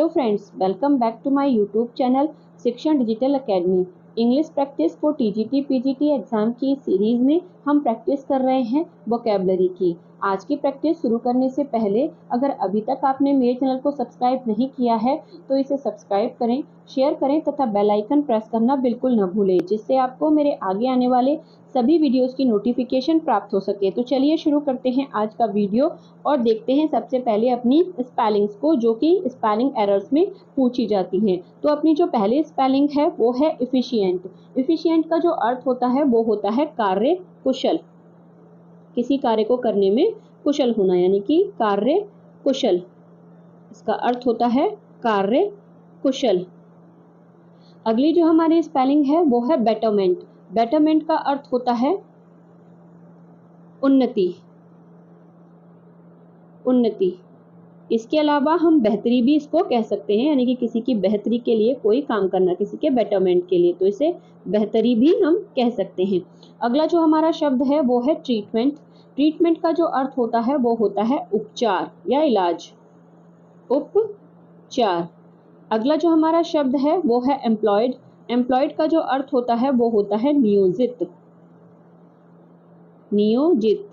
Friends, welcome back to my YouTube channel Shikshan digital academy. English practice for TGT PGT exam की series में हम practice कर रहे हैं वोकैबुलरी की। आज की प्रैक्टिस शुरू करने से पहले अगर अभी तक आपने मेरे चैनल को सब्सक्राइब नहीं किया है तो इसे सब्सक्राइब करें, शेयर करें तथा बेल आइकन प्रेस करना बिल्कुल न भूलें, जिससे आपको मेरे आगे आने वाले सभी वीडियोस की नोटिफिकेशन प्राप्त हो सके। तो चलिए शुरू करते हैं आज का वीडियो और देखते हैं सबसे पहले अपनी स्पेलिंग्स को, जो कि स्पेलिंग एरर्स में पूछी जाती हैं। तो अपनी जो पहली स्पेलिंग है वो है इफिशिएंट। इफिशिएंट का जो अर्थ होता है वो होता है कार्य कुशल, किसी कार्य को करने में कुशल होना, यानी कि कार्य कुशल, इसका अर्थ होता है कार्य कुशल। अगली जो हमारी स्पेलिंग है वो है बेटरमेंट। बेटरमेंट का अर्थ होता है उन्नति, उन्नति। इसके अलावा हम बेहतरी भी इसको कह सकते हैं, यानी कि किसी की बेहतरी के लिए कोई काम करना, किसी के बेटरमेंट के लिए, तो इसे बेहतरी भी हम कह सकते हैं। अगला जो हमारा शब्द है वो है ट्रीटमेंट। ट्रीटमेंट का जो अर्थ होता है वो होता है उपचार या इलाज, उपचार। अगला जो हमारा शब्द है वो है एम्प्लॉयड। एम्प्लॉयड का जो अर्थ होता है वो होता है नियोजित, नियोजित,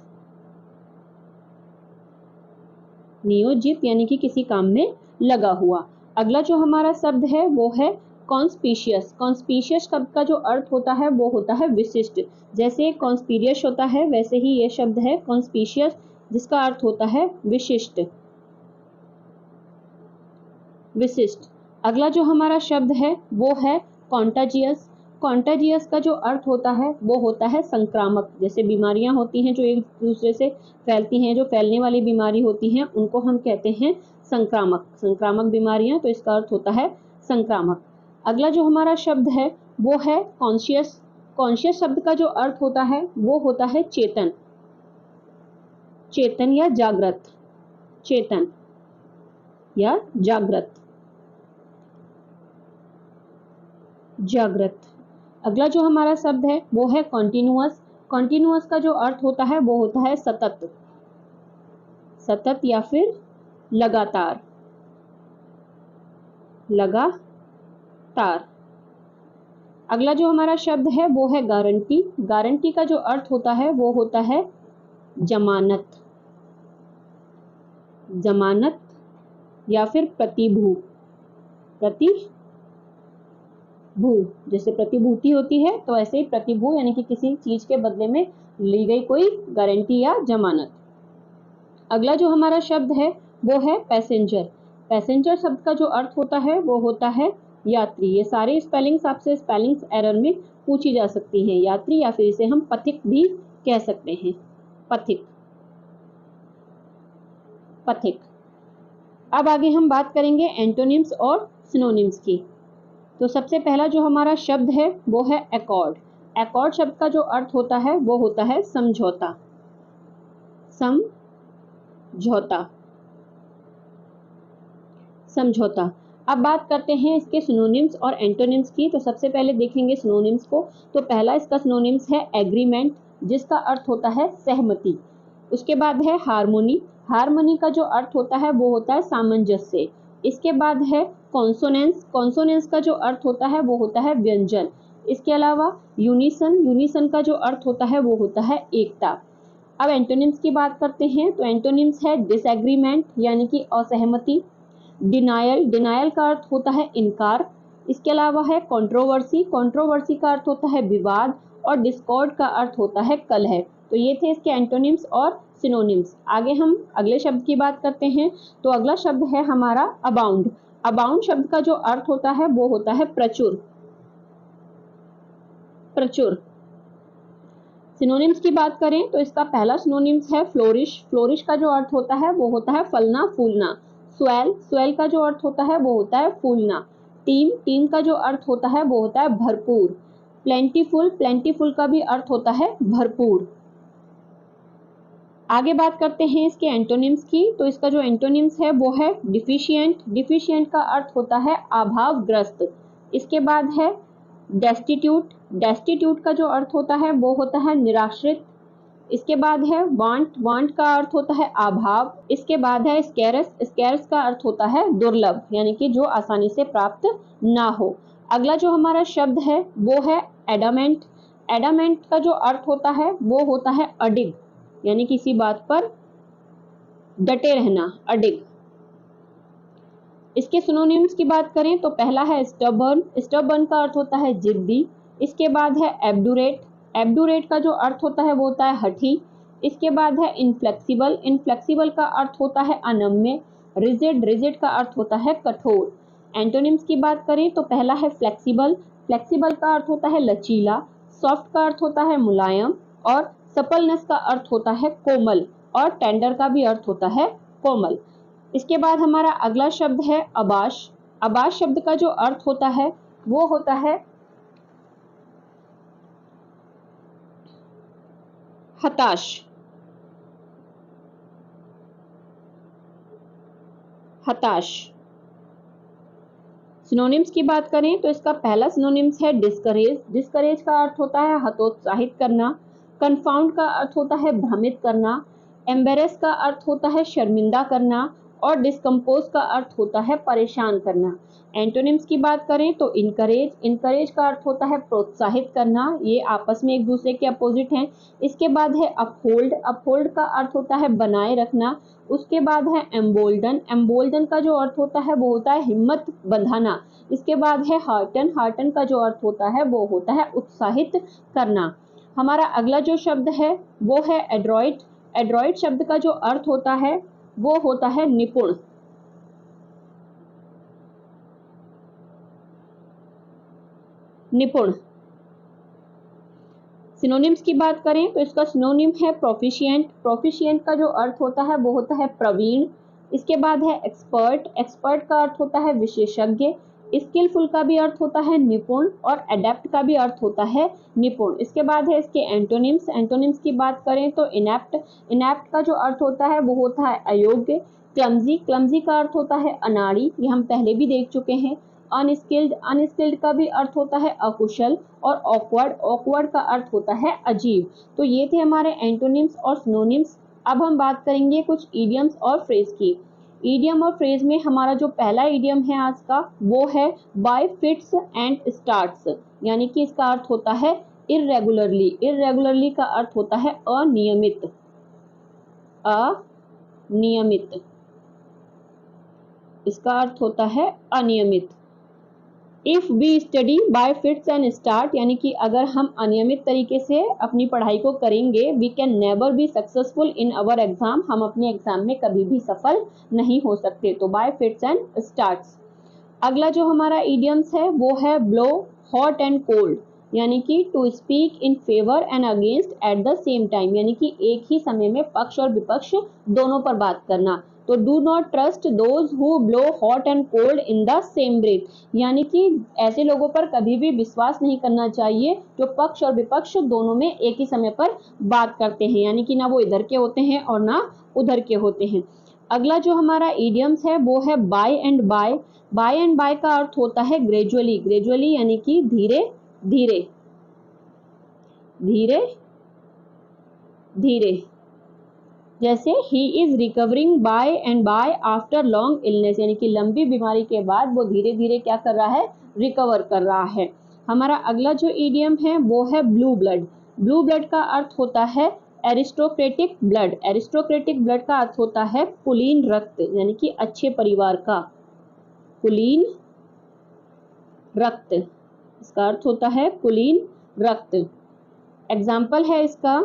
नियोजित यानी कि किसी काम में लगा हुआ। अगला जो हमारा शब्द है वो है कॉन्स्पिशियस। कॉन्स्पिशियस शब्द का जो अर्थ होता है वो होता है विशिष्ट। जैसे कॉन्स्पिरियस होता है वैसे ही ये शब्द है कॉन्स्पिशियस, जिसका अर्थ होता है विशिष्ट, विशिष्ट। अगला जो हमारा शब्द है वो है कॉन्टाजियस। कॉन्टाजियस का जो अर्थ होता है वो होता है संक्रामक। जैसे बीमारियां होती हैं जो एक दूसरे से फैलती हैं, जो फैलने वाली बीमारी होती हैं, उनको हम कहते हैं संक्रामक, संक्रामक बीमारियां, तो इसका अर्थ होता है संक्रामक। अगला जो हमारा शब्द है वो है कॉन्शियस। कॉन्शियस शब्द का जो अर्थ होता है वो होता है चेतन, चेतन या जागृत, चेतन या जागृत, जागृत। अगला जो हमारा शब्द है वो है कॉन्टिन्यूअस। कॉन्टिन्यूअस का जो अर्थ होता है वो होता है सतत, सतत या फिर लगातार, लगातार। अगला जो हमारा शब्द है वो है गारंटी। गारंटी का जो अर्थ होता है वो होता है जमानत, जमानत या फिर प्रतिभू, प्रतिभू। जैसे प्रतिभूति होती है तो ऐसे ही प्रतिभू, यानी कि किसी चीज के बदले में ली गई कोई गारंटी या जमानत। अगला जो हमारा शब्द है वो है पैसेंजर। पैसेंजर शब्द का जो अर्थ होता है वो होता है यात्री। ये सारे स्पेलिंग्स आपसे स्पेलिंग्स एरर में पूछी जा सकती हैं। यात्री या फिर इसे हम पथिक भी कह सकते हैं, पथिक, पथिक। अब आगे हम बात करेंगे एंटोनिम्स और सिनोनिम्स की। तो सबसे पहला जो हमारा शब्द है वो है एकॉर्ड। एकॉर्ड शब्द का जो अर्थ होता है वो होता है समझौता, समझौता, समझौता। अब बात करते हैं इसके सिनोनिम्स और एंटोनिम्स की। तो सबसे पहले देखेंगे सिनोनिम्स को। तो पहला इसका सिनोनिम्स है एग्रीमेंट, जिसका अर्थ होता है सहमति। उसके बाद है हार्मोनी। हार्मोनी का जो अर्थ होता है वो होता है सामंजस्य। इसके बाद है कॉन्सोनेंस। कॉन्सोनेंस का जो अर्थ होता है वो होता है व्यंजन। इसके अलावा यूनिसन। यूनिसन का जो अर्थ होता है वो होता है एकता। अब एंटोनिम्स की बात करते हैं। तो एंटोनिम्स है डिसएग्रीमेंट यानी कि असहमति, डिनायल। डिनायल का अर्थ होता है इनकार। इसके अलावा है कंट्रोवर्सी। कंट्रोवर्सी का अर्थ होता है विवाद और डिस्कॉर्ड का अर्थ होता है कलह। तो ये थे इसके एंटोनिम्स और सिनोनिम्स। आगे हम अगले शब्द की बात करते हैं। तो अगला शब्द है हमारा अबाउंड। अबाउंड शब्द का जो अर्थ होता है वो होता है प्रचुर, प्रचुर। सिनोनिम्स की बात करें तो इसका पहला सिनोनिम्स है फ्लोरिश। फ्लोरिश का जो अर्थ होता है वो होता है फलना, फूलना। स्वेल। स्वेल का जो अर्थ होता है वो होता है फूलना। टीम। टीम का जो अर्थ होता है वो होता है भरपूर। प्लेंटीफुल। प्लेंटीफुल का भी अर्थ होता है भरपूर। आगे बात करते हैं इसके एंटोनिम्स की। तो इसका जो एंटोनिम्स है वो है डिफिशिएंट। डिफिशिएंट का अर्थ होता है अभावग्रस्त। इसके बाद है डेस्टिट्यूट। डेस्टिट्यूट का जो अर्थ होता है वो होता है निराश्रित, इसके बाद है वांट, वांट का अर्थ होता है अभाव। इसके बाद है स्कैरस, स्कैरस का अर्थ होता है दुर्लभ, यानी कि जो आसानी से प्राप्त ना हो। अगला जो हमारा शब्द है वो है एडामेंट। एडामेंट का जो अर्थ होता है वो होता है अडिग, यानी किसी बात पर डटे रहना, अडिग। इसके सिनोनिम्स की बात करें तो पहला है स्टबर्न, स्टबर्न का अर्थ होता है जिद्दी। इसके बाद है एब्डुरेट, एब्डुरेट का जो अर्थ होता है वो होता है हठी। इसके बाद है इनफ्लेक्सिबल, इनफ्लेक्सिबल का अर्थ होता है अनम्य। रिजिड, रिजिड का अर्थ होता है कठोर। एंटोनिम्स की बात करें तो पहला है फ्लेक्सिबल, फ्लेक्सिबल का अर्थ होता है लचीला। सॉफ्ट का अर्थ होता है मुलायम, और सपलनेस का अर्थ होता है कोमल, और टेंडर का भी अर्थ होता है कोमल। इसके बाद हमारा अगला शब्द है अबाश। अबाश शब्द का जो अर्थ होता है वो होता है हताश, हताश। सिनोनिम्स की बात करें तो इसका पहला सिनोनिम्स है डिस्करेज, डिस्करेज का अर्थ होता है हतोत्साहित करना। कंफाउंड का अर्थ होता है भ्रमित करना। एम्बेरेस का अर्थ होता है शर्मिंदा करना, और डिस्कम्पोज का अर्थ होता है परेशान करना। एंटोनिम्स की बात करें तो इनकरेज, इनकरेज का अर्थ होता है प्रोत्साहित करना, ये आपस में एक दूसरे के अपोजिट हैं। इसके बाद है अपहोल्ड, अपहोल्ड का अर्थ होता है बनाए रखना। उसके बाद है एम्बोल्डन, एम्बोल्डन का जो अर्थ होता है वो होता है हिम्मत बंधाना। इसके बाद है हार्टन, हार्टन का जो अर्थ होता है वो होता है उत्साहित करना। हमारा अगला जो शब्द है वो है एड्रॉइट, एड्रॉइट शब्द का जो अर्थ होता है वो होता है निपुण, निपुण। सिनोनिम्स की बात करें तो इसका सिनोनिम है प्रोफिशिएंट, प्रोफिशिएंट का जो अर्थ होता है वो होता है प्रवीण। इसके बाद है एक्सपर्ट, एक्सपर्ट का अर्थ होता है विशेषज्ञ। स्किलफुल का भी अर्थ होता है निपुण, और एडेप्ट का भी अर्थ होता है निपुण। इसके बाद है इसके एंटोनिम्स, एंटोनिम्स की बात करें तो इनेप्ट, इनेप्ट का जो अर्थ होता है वो होता है अयोग्य। क्लमजी, क्लमजी का अर्थ होता है अनाड़ी, ये हम पहले भी देख चुके हैं। अनस्किल्ड, अनस्किल्ड का भी अर्थ होता है अकुशल, और ऑकवर्ड, ऑकवर्ड का अर्थ होता है अजीब। तो ये थे हमारे एंटोनिम्स और सिनोनिम्स। अब हम बात करेंगे कुछ इडियम्स और फ्रेज की। इडियम और फ्रेज में हमारा जो पहला इडियम है आज का वो है बाय फिट्स एंड स्टार्ट्स, यानी कि इसका अर्थ होता है इर्रेगुलरली, इर्रेगुलरली का अर्थ होता है अनियमित, अनियमित, इसका अर्थ होता है अनियमित। If we study by fits and start, यानी कि अगर हम अनियमित तरीके से अपनी पढ़ाई को करेंगे, we can never be successful in our exam, हम अपने एग्जाम में कभी भी सफल नहीं हो सकते। तो बाय फिट्स एंड स्टार्ट्स। अगला जो हमारा इडियम्स है वो है ब्लो हॉट एंड कोल्ड, यानी कि to speak in favour and against at the same time, यानी कि एक ही समय में पक्ष और विपक्ष दोनों पर बात करना। तो do not trust those who blow hot and cold in the same breath, यानी कि ऐसे लोगों पर कभी भी विश्वास नहीं करना चाहिए जो पक्ष और विपक्ष दोनों में एक ही समय पर बात करते हैं, यानी कि ना वो इधर के होते हैं और ना उधर के होते हैं। अगला जो हमारा इडियम्स है वो है by and by. By and by का अर्थ होता है ग्रेजुअली, ग्रेजुअली यानी कि धीरे धीरे, धीरे धीरे। जैसे he is recovering by and by after long illness, यानी कि लंबी बीमारी के बाद वो धीरे धीरे क्या कर रहा है, रिकवर कर रहा है। हमारा अगला जो इडियम है वो है ब्लू ब्लड। ब्लू ब्लड का अर्थ होता है एरिस्टोक्रेटिक ब्लड, एरिस्टोक्रेटिक ब्लड का अर्थ होता है कुलीन रक्त, यानी कि अच्छे परिवार का, कुलीन रक्त, इसका अर्थ होता है कुलीन रक्त। एग्जाम्पल है इसका,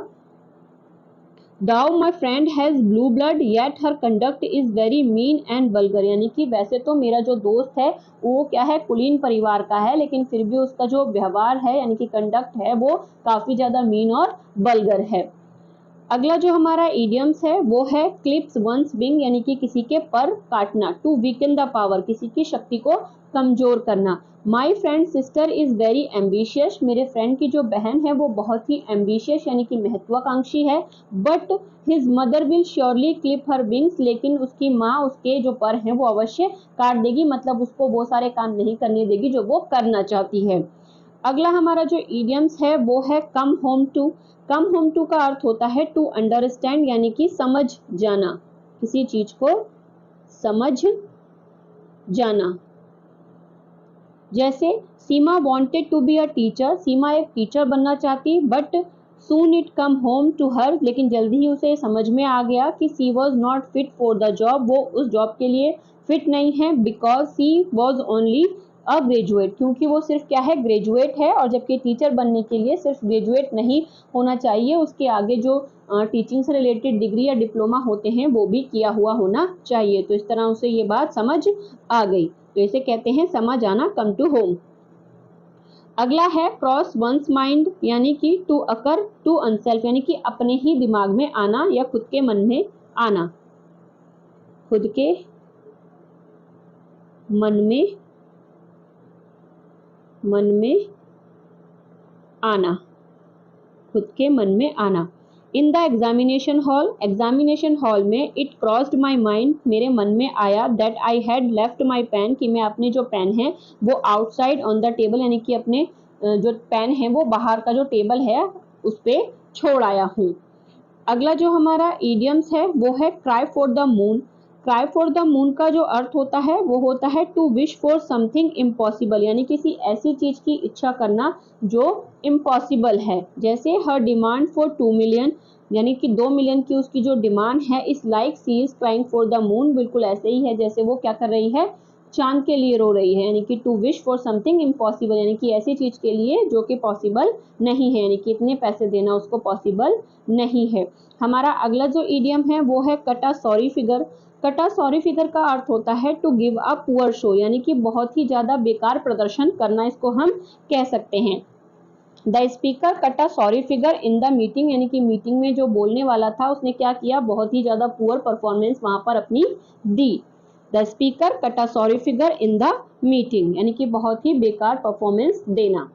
Now my friend has blue blood yet her conduct is very mean and vulgar, यानी कि वैसे तो मेरा जो दोस्त है वो क्या है, कुलीन परिवार का है, लेकिन फिर भी उसका जो व्यवहार है यानी कि कंडक्ट है वो काफी ज्यादा मीन और वल्गर है। अगला जो हमारा इडियम्स है वो है क्लिप्स वंस विंग, यानी कि किसी के पर काटना। टू वीकन द पावर, किसी की शक्ति को कमजोर करना। My friend sister is very ambitious, मेरे फ्रेंड की जो बहन है वो बहुत ही एम्बिशियस यानी कि महत्वाकांक्षी है। But his mother will surely clip her wings, लेकिन उसकी माँ उसके जो पर हैं वो अवश्य काट देगी, मतलब उसको वो सारे काम नहीं करने देगी जो वो करना चाहती है। अगला हमारा जो इडियम्स है वो है come home to. Come home to का अर्थ होता है टू अंडरस्टैंड, यानी कि समझ जाना, किसी चीज को समझ जाना। जैसे Seema wanted to be a teacher, Seema एक टीचर बनना चाहती, but soon it come home to her, लेकिन जल्दी ही उसे समझ में आ गया कि she was not fit for the job, वो उस जॉब के लिए फिट नहीं है, because she was only a graduate, क्योंकि वो सिर्फ क्या है, ग्रेजुएट है, और जबकि टीचर बनने के लिए सिर्फ ग्रेजुएट नहीं होना चाहिए, उसके आगे जो टीचिंग से रिलेटेड डिग्री या डिप्लोमा होते हैं वो भी किया हुआ होना चाहिए। तो इस तरह उसे ये बात समझ आ गई, तो इसे कहते हैं समझ आना, कम टू होम। अगला है क्रॉस वंस माइंड, यानी कि टू अकर टू अनसेल्फ, यानी कि अपने ही दिमाग में आना या खुद के मन में आना, खुद के मन में आना, खुद के मन में आना। In the examination hall, examination hall में इट क्रॉस्ड माई माइंड, मेरे मन में आया, that I had left my pen, कि मैं अपने जो पेन है वो आउटसाइड ऑन द टेबल, यानी कि अपने जो पेन है वो बाहर का जो टेबल है उस पर छोड़ आया हूँ। अगला जो हमारा इडियम्स है वो है cry for the moon. Cry for the moon का जो अर्थ होता है वो होता है to wish for something impossible, यानी किसी ऐसी चीज की इच्छा करना जो इम्पॉसिबल है। जैसे हर डिमांड फॉर 2 मिलियन, यानी कि 2 मिलियन की उसकी जो डिमांड है, इस like she is crying for the moon, बिल्कुल ऐसे ही है जैसे वो क्या कर रही है, चांद के लिए रो रही है। यानी कि to wish for something impossible, यानी कि ऐसी चीज के लिए जो कि पॉसिबल नहीं है, यानी कि इतने पैसे देना उसको पॉसिबल नहीं है। हमारा अगला जो इडियम है वो है cut a sorry figure. Cut a sorry figure का अर्थ होता है to give a poor show, यानी कि बहुत ही ज्यादा बेकार प्रदर्शन करना, इसको हम कह सकते हैं। द स्पीकर कटा sorry figure in the meeting, यानी कि मीटिंग में जो बोलने वाला था उसने क्या किया, बहुत ही ज्यादा पुअर परफॉर्मेंस वहां पर अपनी दी। द स्पीकर कटा sorry figure in the meeting, यानी कि बहुत ही बेकार परफॉर्मेंस देना।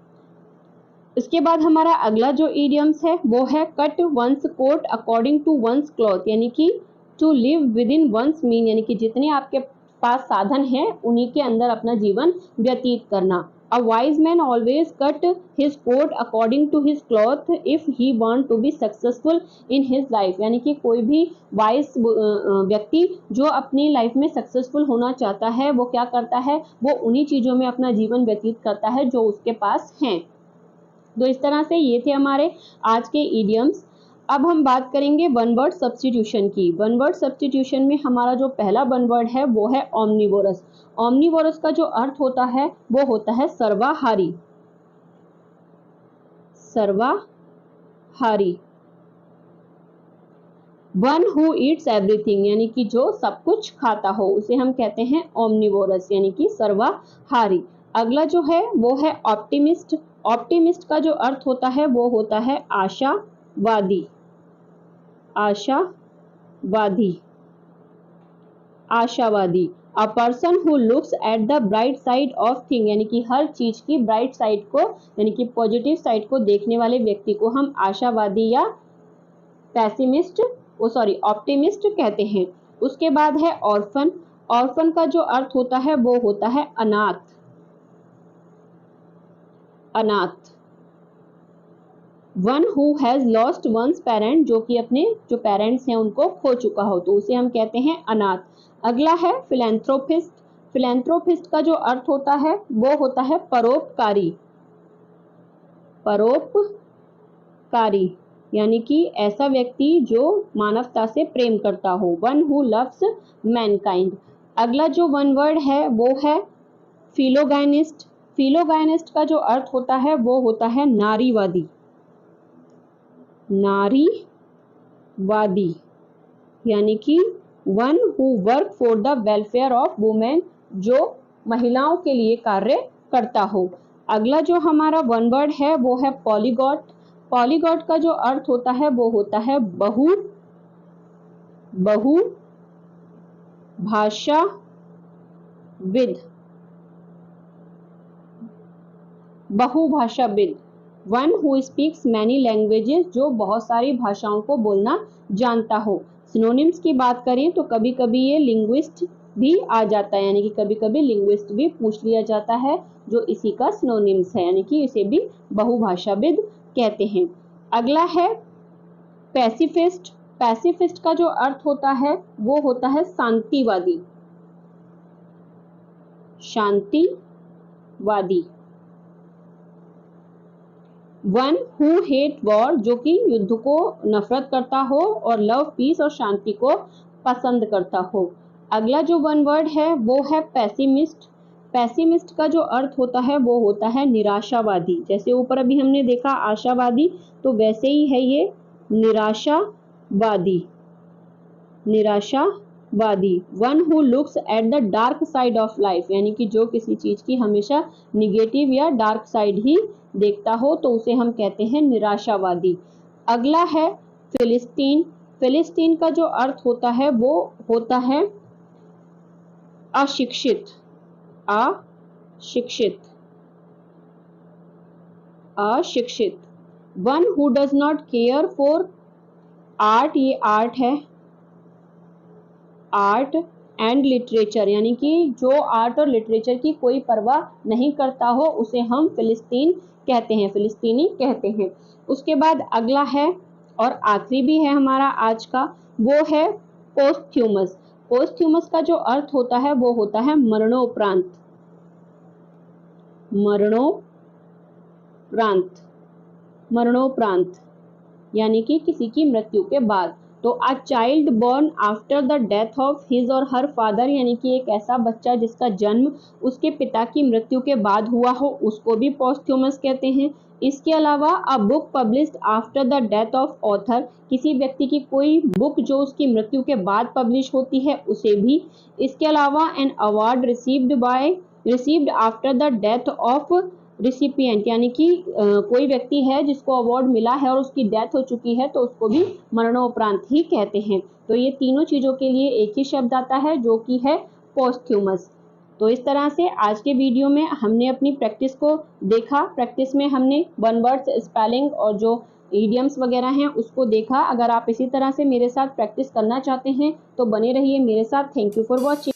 इसके बाद हमारा अगला जो इडियम्स है वो है cut one's coat according to one's cloth, यानी कि to live within one's mean, यानी कि जितने आपके पास साधन है उन्हीं के अंदर अपना जीवन व्यतीत करना। A wise man always cut his coat according to his cloth if he want to be successful in his life, यानी कि कोई भी वाइज व्यक्ति जो अपनी लाइफ में सक्सेसफुल होना चाहता है वो क्या करता है, वो उन्हीं चीजों में अपना जीवन व्यतीत करता है जो उसके पास हैं। तो इस तरह से ये थे हमारे आज के इडियम्स। अब हम बात करेंगे वन वर्ड सब्स्टिट्यूशन की। वन वर्ड सब्स्टिट्यूशन में हमारा जो पहला वन वर्ड है वो है ओमनिवोरस। ओमनिवोरस का जो अर्थ होता है वो होता है सर्वाहारी, सर्वाहारी। वन हु ईट्स एवरीथिंग, यानी कि जो सब कुछ खाता हो उसे हम कहते हैं ओमनिवोरस, यानी कि सर्वाहारी। अगला जो है वो है ऑप्टिमिस्ट। ऑप्टिमिस्ट का जो अर्थ होता है वो होता है आशावादी, आशावादी, आशावादी। A person who looks at the bright side of thing, यानी कि हर चीज की ब्राइट साइड को, यानी कि पॉजिटिव साइड को देखने वाले व्यक्ति को हम आशावादी या पैसिमिस्ट ऑप्टिमिस्ट कहते हैं। उसके बाद है ऑर्फन। ऑर्फन का जो अर्थ होता है वो होता है अनाथ, अनाथ। One who has lost one's parent, जो कि अपने जो पेरेंट्स हैं उनको खो चुका हो, तो उसे हम कहते हैं अनाथ। अगला है फिलैंथ्रोपिस्ट। फिलैंथ्रोपिस्ट का जो अर्थ होता है वो होता है परोपकारी, परोपकारी, यानी कि ऐसा व्यक्ति जो मानवता से प्रेम करता हो। One who loves Mankind. अगला जो वन वर्ड है वो है फिलोगाइनिस्ट। फिलोगाइनिस्ट का जो अर्थ होता है वो होता है नारीवादी, नारीवादी, यानी कि one who work for the welfare of women, जो महिलाओं के लिए कार्य करता हो। अगला जो हमारा वन वर्ड है वो है पॉलीगॉट। पॉलीगॉट का जो अर्थ होता है वो होता है बहु भाषाविद, बहुभाषाविद। One who speaks many languages, जो बहुत सारी भाषाओं को बोलना जानता हो। सिनोनिम्स की बात करें तो कभी कभी ये लिंग्विस्ट भी आ जाता है, यानी कि कभी कभी लिंग्विस्ट भी पूछ लिया जाता है, जो इसी का सिनोनिम्स है, यानी कि इसे भी बहुभाषाविद कहते हैं। अगला है पैसिफिस्ट। पैसिफिस्ट का जो अर्थ होता है वो होता है शांतिवादी। शांतिवादी। वन हु हेट वॉर, जो कि युद्ध को नफरत करता हो और लव पीस और शांति को पसंद करता हो। अगला जो वन वर्ड है वो है पैसिमिस्ट। पैसिमिस्ट का जो अर्थ होता है वो होता है निराशावादी। जैसे ऊपर अभी हमने देखा आशावादी, तो वैसे ही है ये निराशावादी। निराशावादी। One who looks at the dark side of life, यानी कि जो किसी चीज की हमेशा निगेटिव या डार्क साइड ही देखता हो तो उसे हम कहते हैं निराशावादी। अगला है फिलिस्तीन। फिलिस्तीन का जो अर्थ होता है वो होता है अशिक्षित। अशिक्षित। अशिक्षित। One who does not care for art, ये आर्ट है, आर्ट एंड लिटरेचर, यानी कि जो आर्ट और लिटरेचर की कोई परवाह नहीं करता हो उसे हम फिलिस्तीन कहते हैं, फिलिस्तीनी कहते हैं। उसके बाद अगला है और आखिरी भी है हमारा आज का, वो है पोस्थ्यूमस। पोस्थ्यूमस का जो अर्थ होता है वो होता है मरणोपरांत। मरणोपरांत। मरणोपरांत यानी कि किसी की मृत्यु के बाद। तो a child born after the death of his और हर फादर, यानी कि एक ऐसा बच्चा जिसका जन्म उसके पिता की मृत्यु के बाद हुआ हो, उसको भी पोस्थ्यूमस कहते हैं। इसके अलावा a book published after the death of author, किसी व्यक्ति की कोई बुक जो उसकी मृत्यु के बाद पब्लिश होती है उसे भी। इसके अलावा an award received after the death of recipient, यानी कि कोई व्यक्ति है जिसको अवार्ड मिला है और उसकी डेथ हो चुकी है तो उसको भी मरणोपरांत ही कहते हैं। तो ये तीनों चीजों के लिए एक ही शब्द आता है जो कि है पोस्थ्यूमस। तो इस तरह से आज के वीडियो में हमने अपनी प्रैक्टिस को देखा। प्रैक्टिस में हमने वन वर्ड्स, स्पेलिंग और जो इडियम्स वगैरह हैं उसको देखा। अगर आप इसी तरह से मेरे साथ प्रैक्टिस करना चाहते हैं तो बने रहिए मेरे साथ। Thank you for watching.